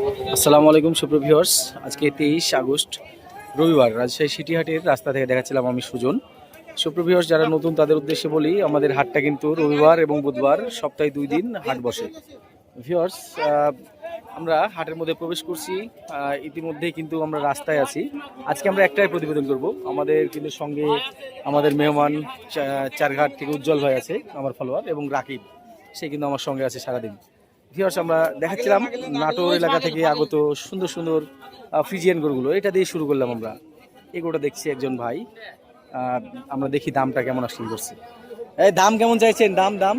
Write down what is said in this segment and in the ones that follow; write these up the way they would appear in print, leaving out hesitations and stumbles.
আসসালামু আলাইকুম সুপ্রিয় ভিউয়ার্স, আজকে 23 আগস্ট রবিবার রাজশাহী সিটিহাটের রাস্তা থেকে দেখাচ্ছিলাম আমি সুজন। সুপ্রিয় ভিউয়ার্স, যারা নতুন তাদের উদ্দেশ্যে বলি, আমাদের হাটটা কিন্তু রবিবার এবং বুধবার সপ্তাহে 2 দিন হাট বসে। ভিউয়ার্স, আমরা হাটের মধ্যে প্রবেশ করছি, ইতিমধ্যেই কিন্তু আমরা রাস্তায় আছি। আজকে আমরা একটাই প্রতিবেদন করব। আমাদের কিন্তু সঙ্গে আমাদের মেহমান চারঘাট থেকে উজ্জ্বল ভাই আছে, আমার ফলোয়ার, এবং রাকিব, সে কিন্তু আমার সঙ্গে আছে সারাদিন। ভিউয়ার্স, আমরা দেখাচ্ছিলাম নাটোর এলাকা থেকে আগত সুন্দর সুন্দর ফ্রিজিয়ান গরুগুলো। এটা দিয়ে শুরু করলাম আমরা। এই গরুটা দেখছি একজন ভাই, আমরা দেখি দামটা কেমন আসলে করছে। এই দাম কেমন চাইছেন? দাম দাম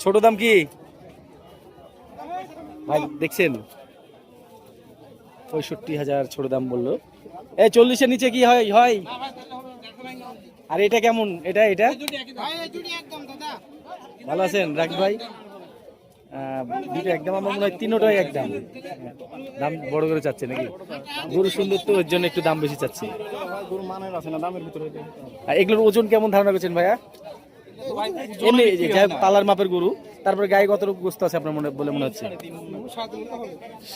ছোট দাম কি ভাই দেখছেন? 65,000 ছোট দাম বললো। এই 40-এর নিচে কি হয় হয়? আর এটা কেমন? এটা এটা ভালো আছেন রাকিব ভাই? দুটো একদম, আমার মনে হয় তিনোটাই একদম। দাম বড় করে চাচ্ছে নাকি? গরু সুন্দর তো, এর জন্য একটু দাম বেশি চাচ্ছে। এগুলোর ওজন কেমন ধারণা করছেন ভাইয়া? এমনি পালার মাপের গরু, তারপরে গায়ে কত গোস্ত আছে আপনার মনে বলে মনে হচ্ছে?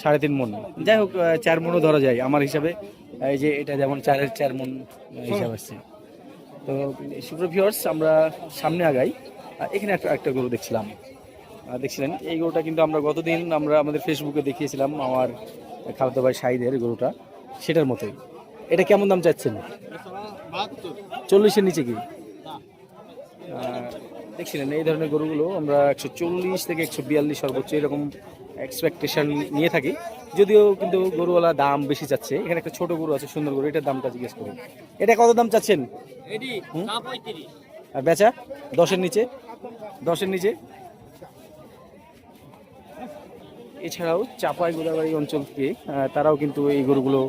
3.5 মণ। যাই হোক, 4 মণও ধরা যায় আমার হিসাবে। এই যে এটা যেমন 4 মণ হিসাব আসছে। তো সুপ্রিয় ভিউয়ার্স, আমরা সামনে আগাই। এখানে একটা গরু দেখছিলাম, দেখছিলেন এই গরুটা কিন্তু আমরা গতদিন আমাদের ফেসবুকে দেখিয়েছিলাম, আমার খালাতো ভাই শাহিদের গরুটা, সেটার মতোই। এটা কেমন দাম চাচ্ছেন? 40-এর নিচে কি? দেখছিলেন এই ধরনের গরুগুলো আমরা 140 থেকে 142 সর্বোচ্চ এরকম এক্সপেকটেশন নিয়ে থাকি, যদিও কিন্তু গরুওয়ালা দাম বেশি চাচ্ছে। এখানে একটা ছোট গরু আছে, সুন্দর গরু, এটার দামটা জিজ্ঞেস করুন। এটা কত দাম চাচ্ছেন? আর বেচা 10-এর নিচে? 10-এর নিচে। এছাড়াও চাপাই গোদাগাড়ি অঞ্চল থেকে তারাও কিন্তু এই গরুগুলো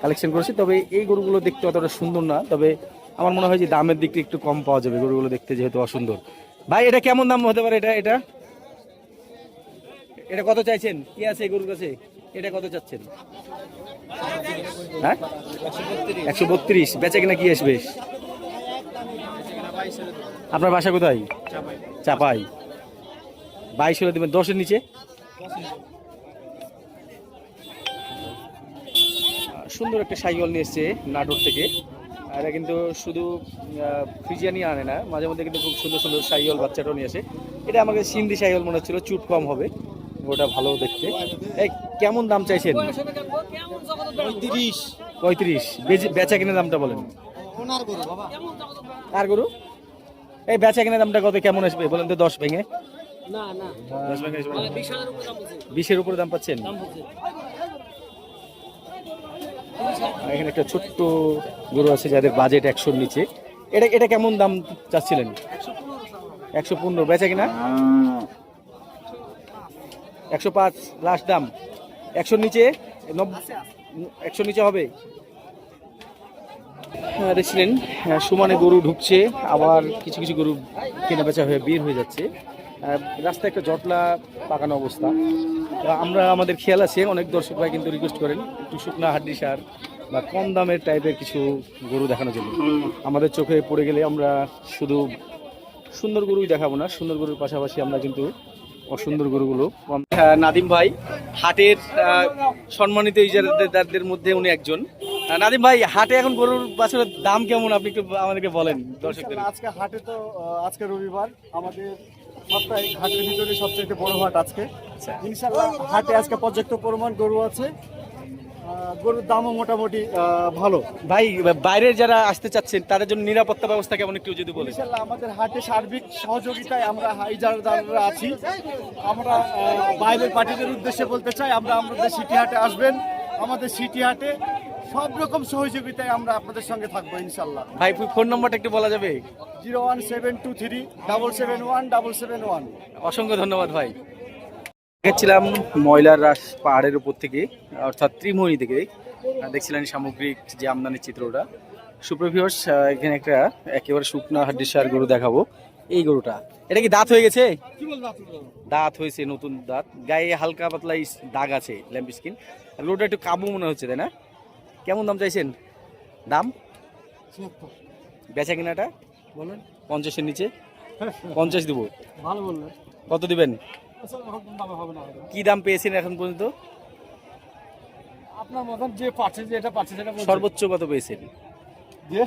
কালেকশন করেছে। তবে এই গরুগুলো দেখতে অতটা সুন্দর না, তবে আমার মনে হয় যে দামের দিকটা একটু কম পাওয়া যাবে গরুগুলো দেখতে যেহেতু অসুন্দর। ভাই এটা কেমন দাম হতে পারে? এটা এটা এটা কত চাইছেন? কি আছে এই গরুর কাছে? এটা কত চাচ্ছেন? হ্যাঁ, 132। বেচা কিনা কি আসবে? আপনার বাসা কোথায়? চাপাই। 22 হলে দেবেন? 10-এর নিচে? সুন্দর একটা সাইকেল নিয়ে এসছে নাটোর থেকে। এরা কিন্তু শুধু ফ্রিজিয়ানই আনে না, মাঝে মধ্যে কিন্তু খুব সুন্দর সুন্দর সাইকেল বাচ্চাটাও নিয়ে আসে। এটা আমাকে সিন্ধি সাইকেল মনে হচ্ছিল, চুট কম হবে, ওটা ভালো দেখতে। এই কেমন দাম চাইছেন? 35। বেচা কিনা দামটা বলেন। কার গরু? এই বেচা কিনা দামটা কত কেমন আসবে বলেন তো? 10 ভেঙে? 10 ভেঙে 20-এর উপরে দাম পাচ্ছেন? এখানে একটা ছোট্ট গরু আছে যাদের বাজেট 100-র নিচে। এটা এটা কেমন দাম চাচ্ছিলেন? 115। বেচা কিনা 105 লাস্ট দাম। 100-র নিচে? 100-র নিচে হবে? দেখছিলেন সমানে গরু ঢুকছে, আবার কিছু কিছু গরু কেনা বেচা হয়ে বের হয়ে যাচ্ছে। রাস্তায় একটা জটলা পাকানো অবস্থা। আমরা আমাদের খেয়াল আছে, অনেক দর্শক ভাই কিন্তু রিকোয়েস্ট করেন একটু শুকনা হাড্ডি সার বা কম দামের টাইপের কিছু গরু দেখানোর জন্য। আমাদের চোখে পড়ে গেলে আমরা শুধু সুন্দর গরুই দেখাবো না, সুন্দর গরুর পাশাপাশি আমরা কিন্তু অসুন্দর গরুগুলো। নাদিম ভাই হাটের সম্মানিত ইজারাদারদের মধ্যে উনি একজন। নাদিম ভাই, হাটে এখন গরুর বাছুরের দাম কেমন আপনি একটু আমাদেরকে বলেন দর্শকদের। আজকে হাটে তো আজকে রবিবার, আমাদের সপ্তাহে হাটের ভিতরে সবচেয়ে বড় হাট আজকে। ইনশাআল্লাহ হাটে আজকে পর্যাপ্ত পরিমাণ গরু আছে, গরুর দামও মোটামুটি ভালো। ভাই, বাইরের যারা আসতে চাচ্ছেন তাদের জন্য নিরাপত্তা ব্যবস্থা কেমন একটু যদি বলেন। ইনশাআল্লাহ আমাদের হাটে সার্বিক সহযোগিতায় আমরা ইজারাদাররা আছি। আমরা বাইরের পার্টিদের উদ্দেশ্যে বলতে চাই, আমাদের সিটি হাটে আসবেন। আমাদের সিটি হাটে সব রকম সহযোগিতায় আমরা আপনাদের সঙ্গে থাকবো ইনশাআল্লাহ। ভাই ফোন নাম্বারটা একটু বলা যাবে? 01723771771। অসংখ্য ধন্যবাদ ভাই। দেখছিলাম ময়লার রাস পাহাড়ের উপর থেকে, অর্থাৎ ত্রিমোহনী থেকে দেখছিলেন সামগ্রিক যে আমদানির চিত্রটা। সুপ্রিয় ভিউয়ার্স, এখানে একটা একেবারে শুকনা হাড্ডির সার গরু দেখাবো। এই গরুটা, এটা কি দাঁত হয়ে গেছে? দাঁত হয়েছে, নতুন দাঁত, গায়ে হালকা পাতলা দাগ আছে, ল্যাম্প স্কিন। গরুটা একটু কাবু মনে হচ্ছে, তাই না? কেমন দাম চাইছেন? দাম বেচা কিনাটা বলেন? 50-এর নিচে? 50 দিব। ভালো বললেন। কত দিবেন? কি দাম পেয়েছেন এখন পর্যন্ত? আপনার মতন যে পাচ্ছে যেটা পাচ্ছে সেটা সর্বোচ্চ কত পেয়েছেন? যে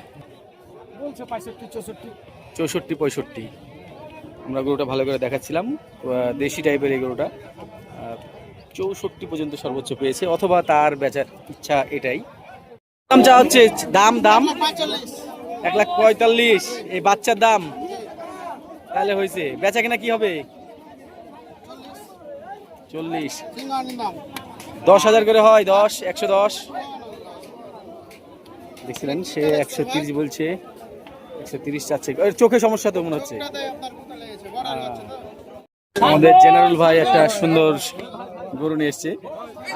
বলছে 65 64 64 65। আমরা গরুটা ভালো করে দেখাচ্ছিলাম, দেশি টাইপের এই গরুটা 64 পর্যন্ত সর্বোচ্চ পেয়েছে, অথবা তার বেচার ইচ্ছা এটাই। দাম চা হচ্ছে, দাম দাম 1,45,000 এই বাচ্চার দাম। তাহলে হয়েছে বেচা কিনা কি হবে? 40। 10,000 করে হয়, 10 110। দেখছিলেন সে 130 বলছে, 130 চাচ্ছে। চোখে সমস্যা তো মনে হচ্ছে। আমাদের জেনারেল ভাই একটা সুন্দর গরু নিয়ে এসছে।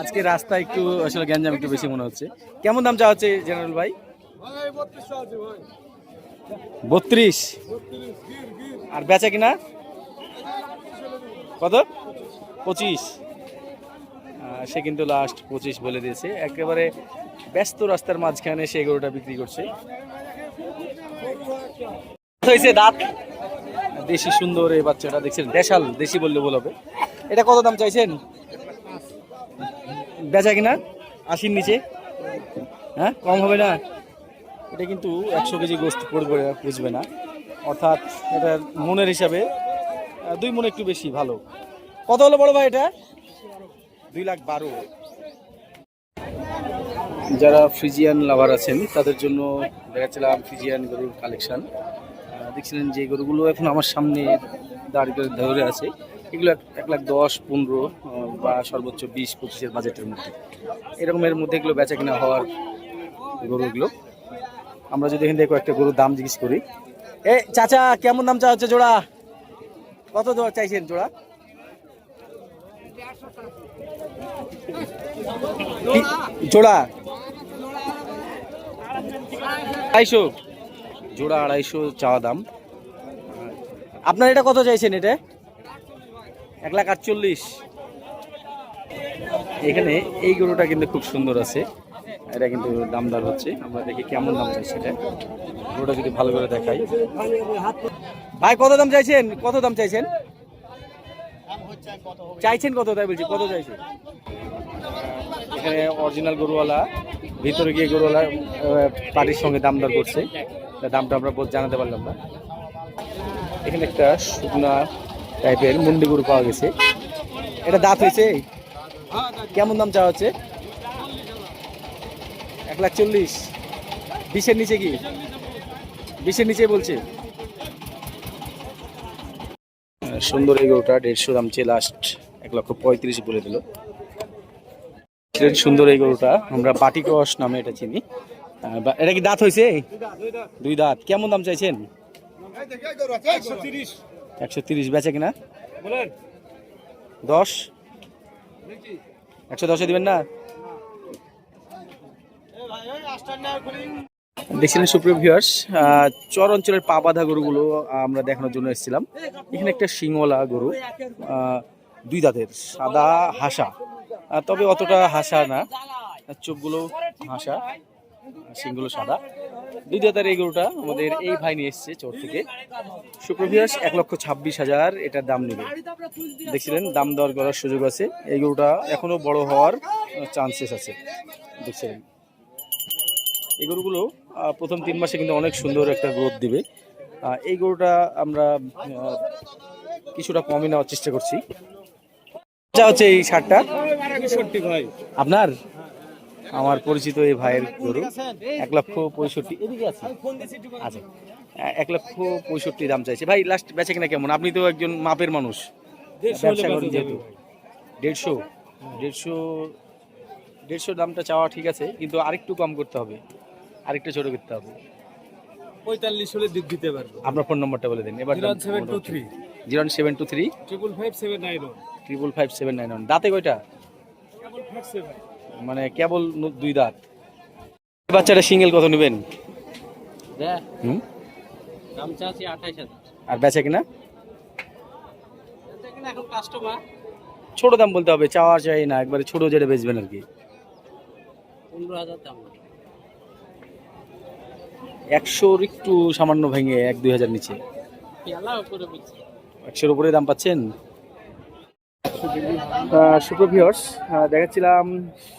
আজকে রাস্তা একটু আসলে গ্যাঞ্জাম একটু বেশি মনে হচ্ছে। কেমন দাম চা হচ্ছে জেনারেল ভাই? 32। আর বেচা কিনা কত? 25। সে কিন্তু লাস্ট 25 বলে দিয়েছে। একেবারে ব্যস্ত রাস্তার মাঝখানে সে গরুটা বিক্রি করছে। হয়েছে দাঁত, দেশি সুন্দর এই বাচ্চাটা দেখছেন, দেশাল, দেশি বললে ভুল হবে। এটা কত দাম চাইছেন? বেচা কিনা 80-র নিচে? হ্যাঁ, কম হবে না? এটা কিন্তু 100 কেজি গোস্ত পড়বে, বুঝবে না, অর্থাৎ এটার মনের হিসাবে 2 মন একটু বেশি ভালো। কত হলো বড় ভাই এটা? 2,12,000। যারা ফ্রিজিয়ান লাভার আছেন তাদের জন্য দেখাচ্ছিলাম ফ্রিজিয়ান গরুর কালেকশন। দেখছিলেন যে গরুগুলো এখন আমার সামনে দাঁড়িয়ে ধরে আছে, এগুলো 1,10,15 বা সর্বোচ্চ 20-25-এর বাজেটের মধ্যে, এরকমের মধ্যে এগুলো বেচা কিনা হওয়ার গরুগুলো। আমরা যদি এখান থেকে কয়েকটা গরুর দাম জিজ্ঞেস করি। চাচা কেমন দাম চা হচ্ছে জোড়া? কত চাইছেন জোড়া? জোড়া 250 জোড়া, 250 চাওয়া দাম। আপনার এটা কত চাইছেন? এটা 1,48,000। এখানে এই গরুটা কিন্তু খুব সুন্দর আছে, এটা কিন্তু দামদার হচ্ছে। আমরা দেখি কেমন দাম চাইছে এটা, গরুটা যদি ভালো করে দেখাই। ভাই কত দাম চাইছেন? কত দাম চাইছেন? চাইছেন কত? তাই বলছি, কত চাইছেন? এখানে অরিজিনাল গরুওয়ালা ভিতরে গিয়ে গরুওয়ালা পার্টির সঙ্গে দাম দর করছে, দামটা আমরা জানাতে পারলাম না। এখানে একটা শুকনা টাইপের মুন্ডি গরু পাওয়া গেছে, এটা দাঁত হয়েছে। কেমন দাম চাওয়া হচ্ছে? 1,40,000। 20-এর নিচে? কি 20-এর নিচে বলছে? সুন্দর এই গরুটা 150 দাম চেয়ে লাস্ট 1,35,000 বলে দিল। সুন্দর এই গরুটা আমরা বাটি ক্রস নামে এটা চিনি। এটা কি দাঁত হয়েছে? 2 দাঁত। কেমন দাম চাইছেন? 130। বেচা কিনা 10? 110-এ দিবেন না? দেখছিলেন সুপ্রিয় ভিউয়ার্স, চর অঞ্চলের পা বাঁধা গরুগুলো আমরা দেখানোর জন্য এসেছিলাম। এখানে একটা শিংওয়ালা গরু, 2 দাঁতের, সাদা হাসা, তবে অতটা হাসা না, চোখগুলো হাসা, শিংগুলো সাদা। 2 দাঁতের এই গরুটা আমাদের এই ভাই নিয়ে এসছে চর থেকে। সুপ্রিয় ভিউয়ার্স, 1,26,000 এটার দাম নেবে। দেখছিলেন দাম দর করার সুযোগ আছে। এই গরুটা এখনো বড় হওয়ার চান্সেস আছে। দেখছিলেন এই গরুগুলো প্রথম 3 মাসে কিন্তু অনেক সুন্দর একটা গ্রোথ দিবে। এই গরুটা আমরা কিছুটা কমে নেওয়ার চেষ্টা করছি। যা হচ্ছে এই শার্টটা 65 ভাই আপনার, আমার পরিচিত এই ভাইয়ের গরু, 1,65,000 এদিকে আছে। আচ্ছা, 1,65,000 দাম চাইছে ভাই। লাস্ট বেচে কিনা কেমন? আপনি তো একজন মাপের মানুষ, ব্যবসা করেন যেহেতু। 150 দামটা চাওয়া ঠিক আছে, কিন্তু আরেকটু কম করতে হবে, আরেকটু ছোট করতে হবে। 45 হলে দিতে পারবো। আপনার ফোন নম্বরটা বলে দিন এবার। 0723 0723 555 দাঁতে কয়টা? মানে কেবল 2 দাঁত। বাচ্চাটা সিঙ্গেল কত নেবেন? দাম চাচ্ছি 28,000। আর বেচা কিনা? এখন কাস্টমার ছোট দাম বলতে হবে, চাওয়া চাই না, একবারে ছোট যেটা বেচবেন আর কি। 15,000 দাম। 100-র একটু সামান্য ভেঙে 1-2 হাজার নিচে। 100-র উপরে দাম পাচ্ছেন? সুপ্রভিয়র্স, দেখাচ্ছিলাম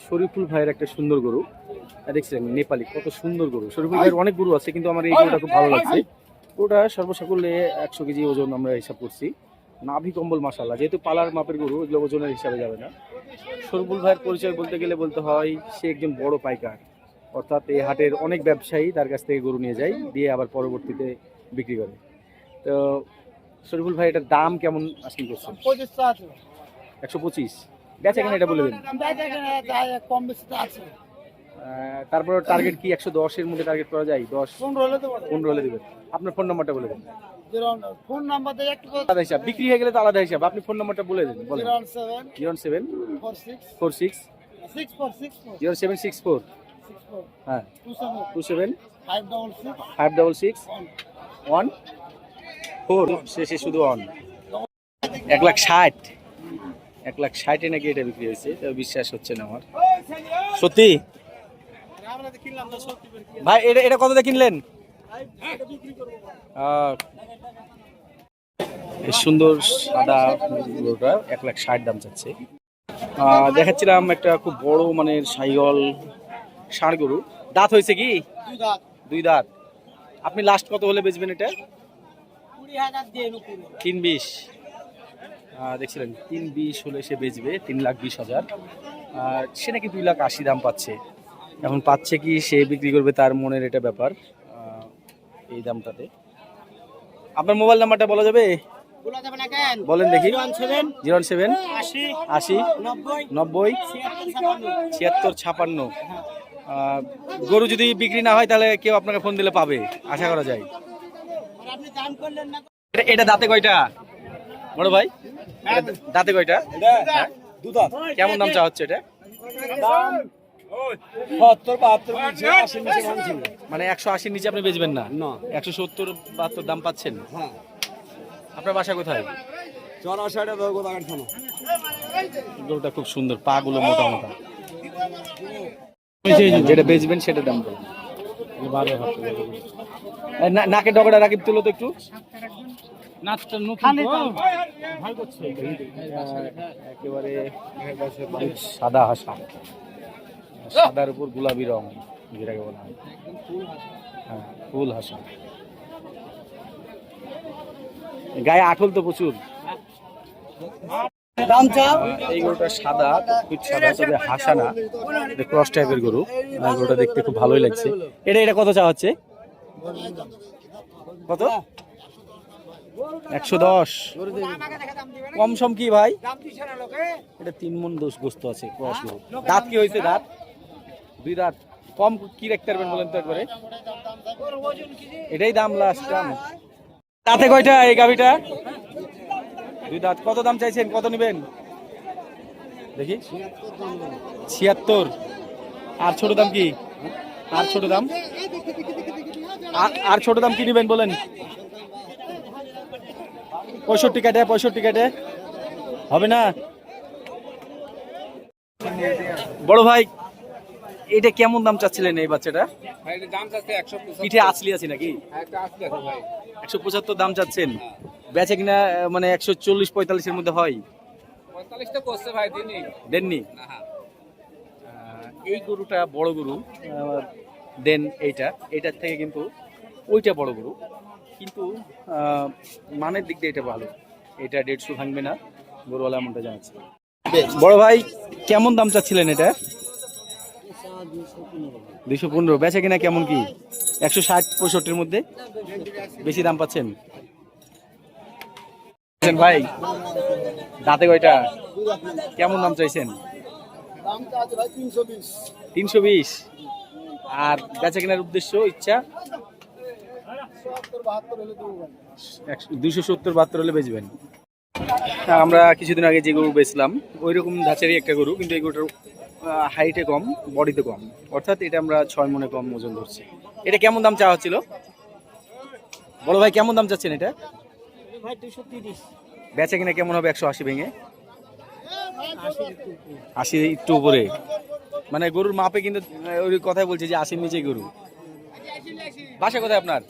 শরীফুল ভাইয়ের একটা সুন্দর গরু। দেখছিলেন নেপালি, কত সুন্দর গরু। শরীফুল ভাইয়ের অনেক গরু আছে, কিন্তু আমার এই গরুটা খুব ভালো লাগছে। গরুটা সর্বসাকুল্যে 100 কেজি ওজন আমরা হিসাব করছি। নাভি কম্বল মাশাআল্লাহ, যেহেতু পালার মাপের গরু, এগুলো ওজনের হিসাবে যাবে না। শরীফুল ভাইয়ের পরিচয় বলতে গেলে বলতে হয় সে একজন বড় পাইকার, অর্থাৎ এই হাটের অনেক ব্যবসায়ী তার কাছ থেকে গরু নিয়ে যায়, দিয়ে আবার পরবর্তীতে বিক্রি করে। তো শরীফুল ভাই, এটার দাম কেমন আস্কিং করছেন? 125। বেচা কেন এটা বলে দেন। কম বেশি আছে। তারপর টার্গেট কি 110 এর মধ্যে টার্গেট করা যায়? 10 15 হলে দেবেন। আপনার ফোন নাম্বারটা বলে দেন। ফোন নাম্বার দিয়ে একটু আলাদা হিসাব, বিক্রি হয়ে গেলে তো আলাদা হিসাব। আপনি ফোন নাম্বারটা বলে দেন। বলেন। 07 46 0764 হ্যাঁ 27 566 1 4 শেষে শুধু অন। 1,60,000 1,60,000 নাকি এটা বিক্রি হয়েছে, তো বিশ্বাস হচ্ছে না আমার। সত্যি ভাই, এটা কত দিয়ে কিনলেন? এই সুন্দর সাদা গরুটা 1,60,000 দাম চাচ্ছে। দেখাচ্ছিলাম একটা খুব বড় মানের সাইওয়াল ষাঁড় গরু। দাঁত হয়েছে কি? 2 দাঁত। আপনি লাস্ট কত হলে বেচবেন এটা? 320। দেখছিলেন 320 হলে সে বেচবে, 3,20,000। আর সে নাকি 2,80,000 দাম পাচ্ছে। এখন পাচ্ছে কি সে বিক্রি করবে, তার মনের এটা ব্যাপার। এই দামটাতে আপনার মোবাইল নাম্বারটা বলা যাবে? বলেন দেখি। 07 80 90 76 56। গরু যদি বিক্রি না হয় তাহলে কেউ আপনাকে ফোন দিলে পাবে, আশা করা যায়। এটা দাঁতে কয়টা বড় ভাই? দাঁতে কয়টা? হ্যাঁ? কেমন দাম চাওয়া হচ্ছে এটা? মানে 180 নিচে আপনি বেচবেন না? 170 72 দাম পাচ্ছেন। আপনার বাসা কোথায়? গরুটা খুব সুন্দর, পা গুলো মোটা মোটা। যেটা বেচবেন সেটা দাম বলুন। নাকে ডগাটা রাকিব তুলো তো একটু। একেবারে সাদা হাসা, সাদার উপর গোলাপি রং, যেটাকে বলা হয়। হ্যাঁ, ফুল হাসা। গায়ে আঠল তো প্রচুর। এই গরুটা সাদা, সাদা, তবে হাসা না, ক্রস টাইপের গরু। গরুটা দেখতে খুব ভালোই লাগছে। এটা কত চাওয়া হচ্ছে? কত? 110। কম সম কি ভাই? এটা 3 মণ গোস্ত আছে, ক্রস গরু। দাঁত কি হয়েছে? দাঁত 2 দাঁত। কম কি রাখতে পারবেন বলেন তো একবারে? এটাই দাম, লাস্ট দাম। দাঁতে কয়টা এই গাভিটা? 2 দাঁত। কত দাম চাইছেন? কত নেবেন দেখি? 76। আর ছোট দাম কি? আর ছোট দাম? আর ছোট দাম কি নেবেন বলেন? 65 কাটে, 65 কাটে হবে না? বড় ভাই, এটা কেমন দাম চাচ্ছিলেন এই বাচ্চাটা? পিঠে আসলি আছে নাকি? 175 দাম চাচ্ছেন। বেচে কিনা মানে 140 45 এর মধ্যে হয়? 45 তো করছে ভাই, দেননি। এই গরুটা বড় গরু দেন, এইটার থেকে কিন্তু ওইটা বড় গরু, কিন্তু মানের দিক দিয়ে এটা ভালো। এটা 150 ভাঙবে না, গরুওয়ালা এমনটা জানাচ্ছে। বড় ভাই, কেমন দাম চাচ্ছিলেন এটা? 215। বেচে কিনা কেমন কি? 160 65 মধ্যে? বেশি দাম পাচ্ছেন ভাই? দাঁতে কয়টা? কেমন দাম চাইছেন? 320। আর বেচা কেনার উদ্দেশ্য, ইচ্ছা 270 72 হলে বেচবেন। আমরা কিছুদিন আগে যে গরু বেচলাম ওই রকম ধাঁচেরই একটা গরু, কিন্তু এই গরুটার হাইটে কম, বডিতে কম, অর্থাৎ এটা আমরা 6 মণে কম ওজন ধরছি। এটা কেমন দাম চাওয়া হচ্ছিল বড় ভাই? কেমন দাম চাচ্ছেন এটা? ভাই 230। বেচা কিনা কেমন হবে? 180 ভেঙে 80 একটু উপরে, মানে গরুর মাপে কিন্তু ওই কথাই বলছে যে 80 নিচে গরু। বাসা কোথায় আপনার?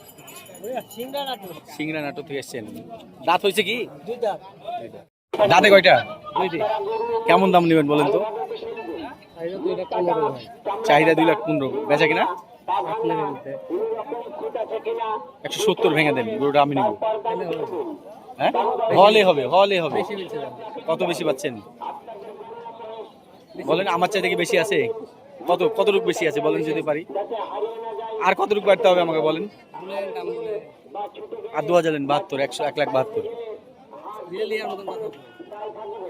সিংড়া নাটক থেকে এসছেন। দাঁত হয়েছে কি? 2 দাঁত। দাঁতে কয়টা? কেমন দাম নেবেন বলেন তো? চাহিদা 2,15,000, বেচা কিনা 170 ভেঙে দেন, গরুটা আমি নিব। হ্যাঁ, হলে হবে, হলে হবে। কত বেশি পাচ্ছেন বলেন? আমার চাই থেকে বেশি আছে? কতটুকু বেশি আছে বলেন যদি পারি? আর কতটুকু বাড়তে হবে আমাকে বলেন? আর 2,000 72, 1,72,000।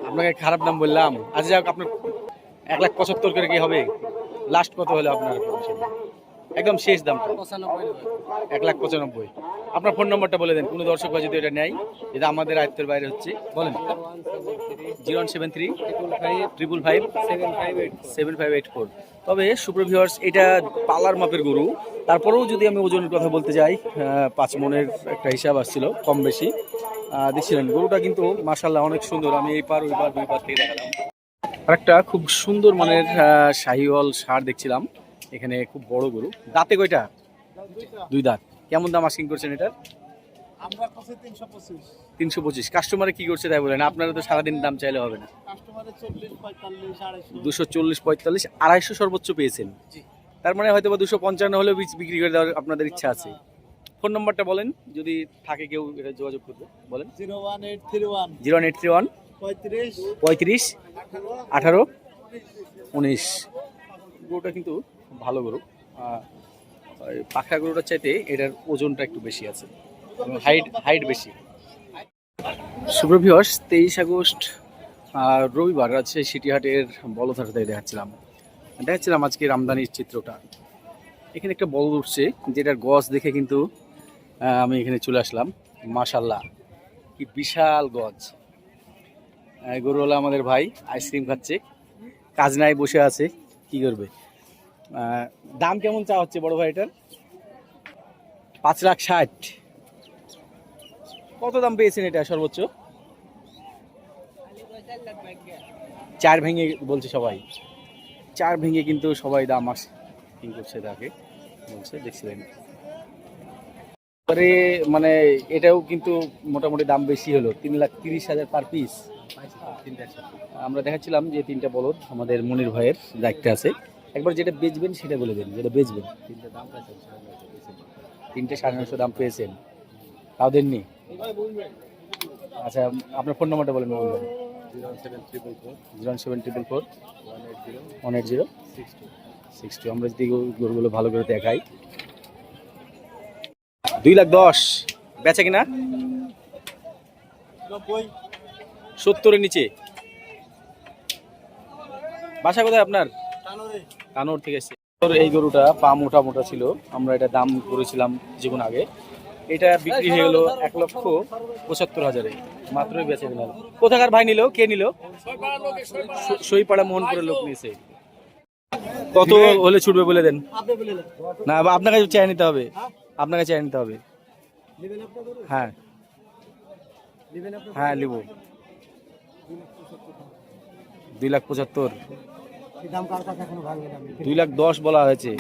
আপনাকে খারাপ দাম বললাম। আচ্ছা যাক, আপনার 1,75,000 করে কি হবে? লাস্ট কত হলো আপনার? একদম শেষ দাম 1,95,000। আপনার ফোন নম্বরটা বলে দেন, কোনো দর্শক ভাই যদি এটা নেয়, এটা আমাদের আয়ত্তের বাইরে হচ্ছে, বলেন। 0173 555 7584। তবে সুপ্রিয় ভিউয়ার্স, এটা পালার মাপের গরু, তারপরেও যদি আমি ওজনের কথা বলতে যাই, 5 মনের একটা হিসাব আসছিল কম বেশি। দেখছিলেন গরুটা কিন্তু মাশাআল্লাহ অনেক সুন্দর। আমি এই পার ওই পার দুই পার থেকে দেখালাম। আরেকটা খুব সুন্দর মানের শাহিওয়াল ষাঁড় দেখছিলাম এখানে, খুব বড় গরু। দাঁতে কয়টা? 2 দাঁত। কেমন দাম আস্কিং করছেন এটার? আমরা কাছে 325। 325। কাস্টমারে কি করছে তাই বলেন? আপনারা তো সারাদিন দাম চাইলে হবে না। কাস্টমারে 40 45 250। 240 45 250 সর্বোচ্চ পেয়েছেন। তার মানে হয়তো বা 255 হলেও বিক্রি করে দেওয়ার আপনাদের ইচ্ছা আছে। ফোন নম্বরটা বলেন, যদি থাকে কেউ এটা যোগাযোগ করবে, বলেন। 01831 01831 35 18 19। গরুটা কিন্তু ভালো গরু। পাখা গরুটার চাইতে এটার ওজনটা একটু বেশি আছে, হাইট বেশি। সুপ্রিয় ভিউয়ার্স, 23 আগস্ট রবিবার রাজশাহী সিটিহাটের বলদহাট থেকে দেখাচ্ছিলাম আজকে আমদানির চিত্রটা। এখানে একটা বলদ উঠছে, যেটার গজ দেখে কিন্তু আমি এখানে চলে আসলাম। মাশাল্লাহ, কি বিশাল গজ। গরুওয়ালা আমাদের ভাই আইসক্রিম খাচ্ছে, কাজ নাই, বসে আছে, কি করবে। দাম কেমন চা হচ্ছে বড় ভাই এটার? 5,60,000। কত দাম পেয়েছেন এটা সর্বোচ্চ? 4 ভেঙে বলছে সবাই। 4 ভেঙে কিন্তু সবাই দাম আস্কিং করছে, তাকে বলছে, দেখছিলেন। পরে মানে এটাও কিন্তু মোটামুটি দাম বেশি হলো, 3,30,000 পার পিস। আমরা দেখাচ্ছিলাম যে 3টা বলদ আমাদের মনির ভাইয়ের দায়িত্বে আছে। একবার যেটা বেচবেন সেটা বলে দেন, যেটা বেচবেন। 3টা 950 দাম পেয়েছেন, তাও দেননি? আচ্ছা, আপনার ফোন নম্বরটা বলেন। 07344 180 62। আমরা যদি গরুগুলো ভালো করে দেখাই, 2,10,000 বেচা কিনা 70-এর নিচে। বাসা কোথায় আপনার? কানোর থেকে এসেছে। এই গরুটা পা মোটা মোটা ছিল, আমরা এটা দাম করেছিলাম কিছুক্ষণ আগে। এটা বিক্রি হয়ে গেল 1,75,000-এ, মাত্রই বেচে গেল। কোথাকার ভাই নিল? কে নিল? সইপাড়া মোহনপুরের লোক নিয়েছে। কত হলে ছুটবে বলে দেন? না, আপনার কাছে চেয়ে নিতে হবে, আপনার কাছে চেয়ে নিতে হবে। হ্যাঁ হ্যাঁ, নিব। 2,75,000। 2,10,000 বলা হয়েছে,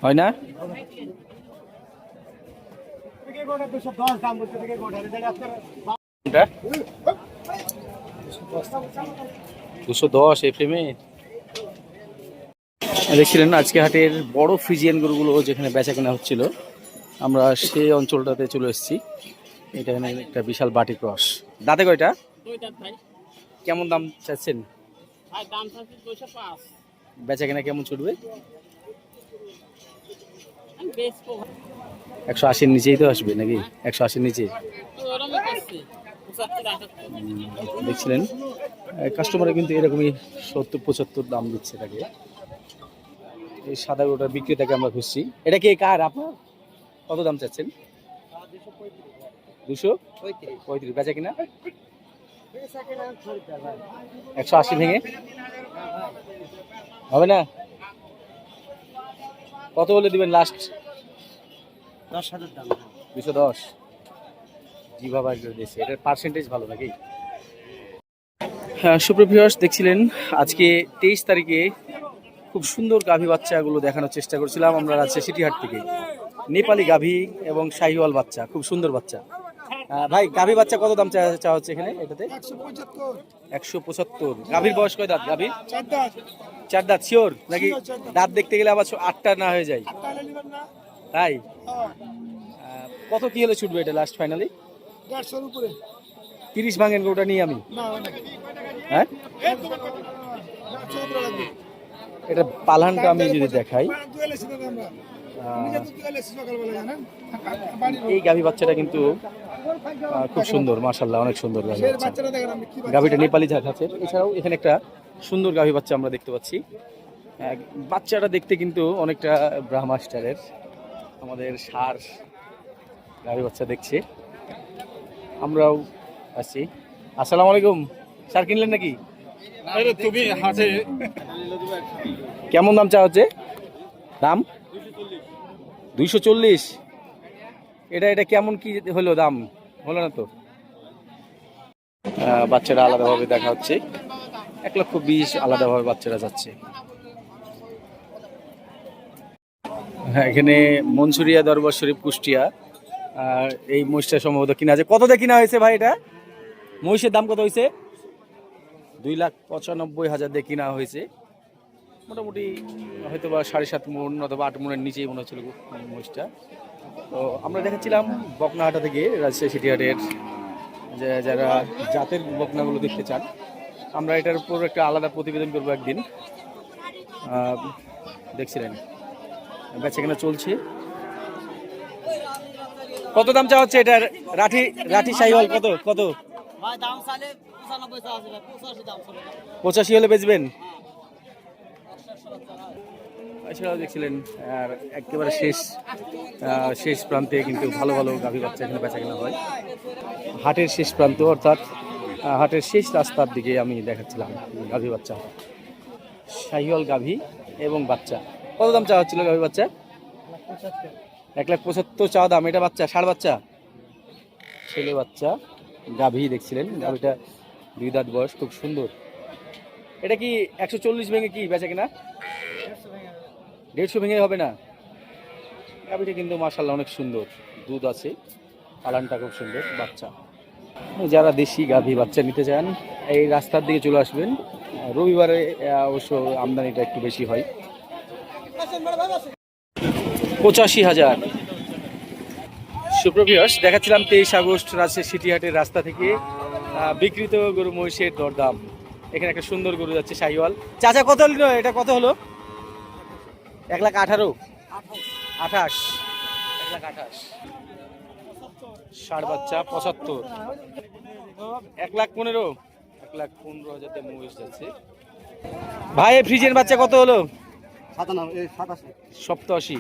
হয় না? 210 এই ফ্রেমে। দেখছিলেন আজকে হাটের বড় ফ্রিজিয়ান গরুগুলো যেখানে বেচা কেনা হচ্ছিল, আমরা সেই অঞ্চলটাতে চলে এসেছি। এটা এখানে একটা বিশাল বাটি ক্রস। দাঁতে কয়টা? কেমন দাম চাচ্ছেন? বেচা কেনা কেমন ছুটবে? 180-র নিচেই তো আসবে নাকি? 180-র নিচে দেখছিলেন। কাস্টমারে কিন্তু এরকমই 70-75 দাম দিচ্ছে তাকে। এই সাদা গরুটা বিক্রেতাকে আমরা খুঁজছি। এটা কি কার আপনার? কত দাম চাচ্ছেন? 235। বেচা কিনা 180 ভেঙে হবে না? কত হলে দিবেন লাস্ট? 10,000 দাম। 210। জি বাবা, এটার পার্সেন্টেজ ভালো নাকি? হ্যাঁ সুপ্রিয় ভিউয়ার্স, দেখছিলেন আজকে 23 তারিখে খুব সুন্দর গাভী বাচ্চাগুলো দেখানোর চেষ্টা করছিলাম আমরা রাজশাহী সিটিহাট থেকে। নেপালি গাভী এবং শাহিওয়াল বাচ্চা, খুব সুন্দর বাচ্চা। ভাই গাভী বাচ্চা কত দাম চা হচ্ছে এখানে এটাতে? 175। গাভীর বয়স কয় দাঁত? গাভীর 4 দাঁত শিওর নাকি? দাঁত দেখতে গেলে আবার 8টা না হয়ে যায় তাই? কত কি হলে ছুটবে এটা লাস্ট ফাইনালি? 150 উপরে 30 ভাঙেন ওটা নিয়ে আমি। হ্যাঁ এটা পালানটা আমি যদি দেখাই, এই গাভী বাচ্চাটা কিন্তু খুব সুন্দর, মাশাআল্লাহ অনেক সুন্দর গাভী বাচ্চা। গাভীটা নেপালি জাত আছে। এছাড়াও এখানে একটা সুন্দর গাভী বাচ্চা আমরা দেখতে পাচ্ছি। বাচ্চাটা দেখতে কিন্তু অনেকটা ব্রাহ্মাস্টারের, আমাদের সার গাভী বাচ্চা দেখছে। আমরাও আসছি। আসসালামু আলাইকুম, সার কিনলেন নাকি? তুমি হাটে কেমন দাম চা হচ্ছে? দাম 240। এটা কেমন কি হলো? দাম হলো না তো? বাচ্চারা আলাদাভাবে দেখা হচ্ছে, 1,20,000 আলাদাভাবে বাচ্চারা যাচ্ছে। হ্যাঁ, এখানে মনসুরিয়া দরবার শরীফ কুষ্টিয়া। আর এই মহিষটা সম্ভবত কিনা আছে। কত দিয়ে কিনা হয়েছে ভাই এটা? মহিষের দাম কত হয়েছে? 2,95,000 দিয়ে কিনা হয়েছে। মোটামুটি হয়তো বা 7.5 মণ অথবা 8 মণের নিচেই মনে হচ্ছিল মহিষটা। তো আমরা দেখাচ্ছিলাম বকনাহাটা থেকে, রাজশাহী সিটিহাটের যারা জাতের বকনাগুলো দেখতে চান, আমরা এটার উপর একটা আলাদা প্রতিবেদন করবো একদিন। দেখছিলেন বেচাকেনা চলছে। কত দাম চা হচ্ছে এটার? রাঠি শাহিওয়াল কত কত? 85 হলে বেচবেন? এছাড়াও দেখছিলেন আর একেবারে শেষ প্রান্তে কিন্তু ভালো ভালো গাভী বাচ্চা এখানে বেচাকেনা হয়। হাটের শেষ প্রান্ত, অর্থাৎ হাটের শেষ রাস্তার দিকে আমি দেখাচ্ছিলাম গাভী বাচ্চা, শাহিওয়াল গাভী এবং বাচ্চা। কত দাম চা হচ্ছিল গাভী বাচ্চা? 1,75,000 চা দাম। এটা বাচ্চা, ষাঁড় বাচ্চা, ছেলে বাচ্চা গাভী দেখছিলেন। গাভীটা 2 দাঁত বয়স, খুব সুন্দর। এটা কি 140 ভেঙে কি বেচা কিনা? 150 ভেঙে হবে না? গাভীটা কিন্তু মাশাআল্লাহ অনেক সুন্দর, দুধ আছে, পালানটা খুব সুন্দর। বাচ্চা যারা দেশি গাভী বাচ্চা নিতে চান এই রাস্তার দিকে চলে আসবেন। রবিবারে অবশ্য আমদানিটা একটু বেশি হয়। 85,000। সুপ্রভিয়াস দেখাচ্ছিলাম 23 আগস্ট রাজশাহী সিটিহাটের রাস্তা থেকে বিক্রিত গরু মহিষের দরদাম। এখানে একটা সুন্দর গরু যাচ্ছে শাহিওয়াল। চাচা কত হলো এটা? কত হলো? 1,18,000। 1,28,000। ষাঁড় বাচ্চা 75। 1,15,000। 1,15,000 দিয়ে মহিষ যাচ্ছে। ভাই ফ্রিজের বাচ্চা কত হলো? 87।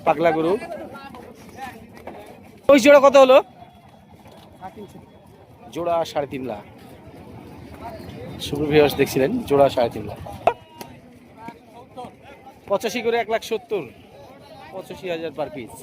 পাগলা গরু। ওই জোড়া কত হলো? জোড়া 3.5 লাখ। সুপ্রভিয়াস দেখছিলেন জোড়া 3.5 লাখ। 85 করে 1,70,000। 85,000 পার পিস।